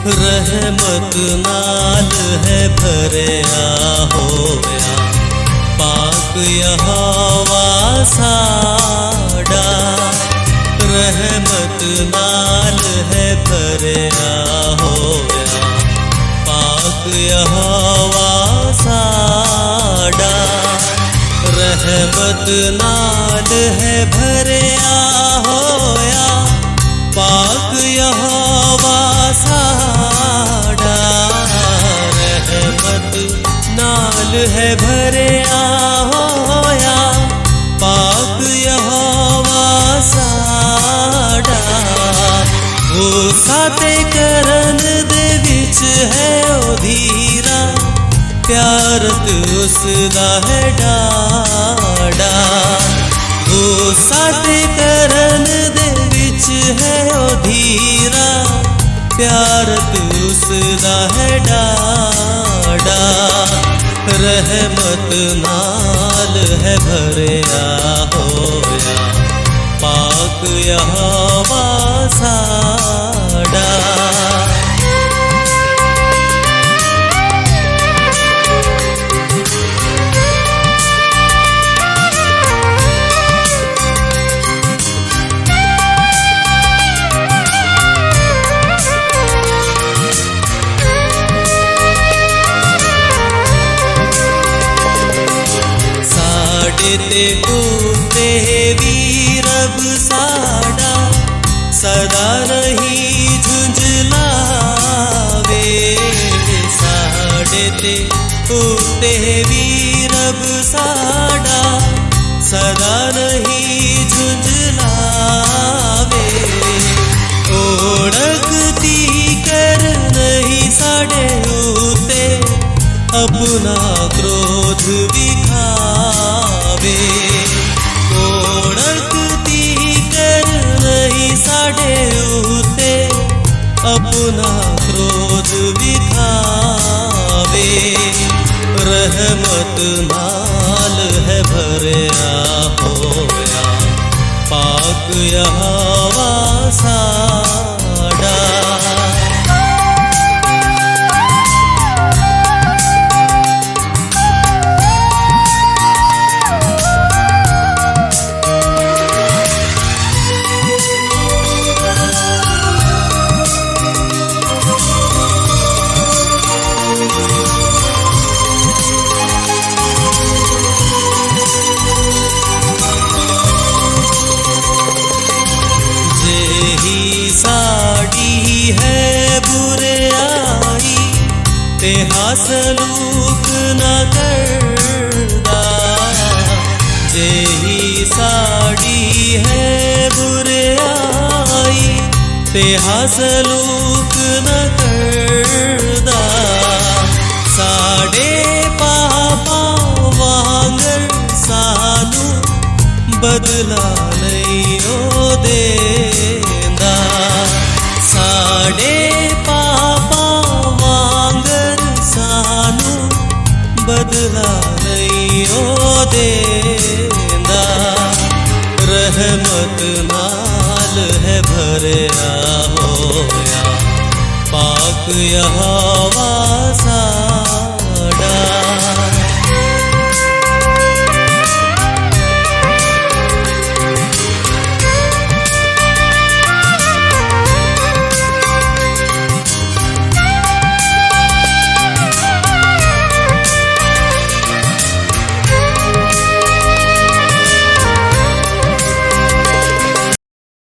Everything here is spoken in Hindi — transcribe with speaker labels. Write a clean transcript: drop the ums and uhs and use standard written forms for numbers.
Speaker 1: रहमत नाल है भरिया होया पाक यहोवा साड़ा। रहमत नाल है भरिया होया पाक यहोवा साड़ा। रहमत नाल है भरिया होया पाक यहोवा साड़ा। रहमत नाल है भरिया होया पाक यहोवा साड़ा। वो साते करन दे विच है ओ धीरा प्यारत उसदा है डाड़ा। वो साते करन दे विच है ओ धीरा प्यारत उसदा है डाड़ा। रहमत नाल है भरिया होया पाक यहोवा साड़ा। ते उते भी रब साड़ा सदा नहीं झुंझलावे। साड़े ते उते भी रब साड़ा सदा नहीं झुंझलावे। ओढ़कती कर नहीं साड़े उते अपना क्रोध विखावे। ओढ़कती कर नहीं साड़े उते अपना क्रोध विखावे। रहमत नाल है भरिया होया पाक यहोवा साड़ा। साड़ी है बुराई ते हासलूक न करदा। जेही साड़ी है बुराई ते हासलूक न करदा। साड़े पापा वांगर सानू बदला नहीं ओ देंदा। साड़े पापा वांगर सानू बदला नहीं ओ देंदा। रहमत नाल है भरिया होया पाक यहोवा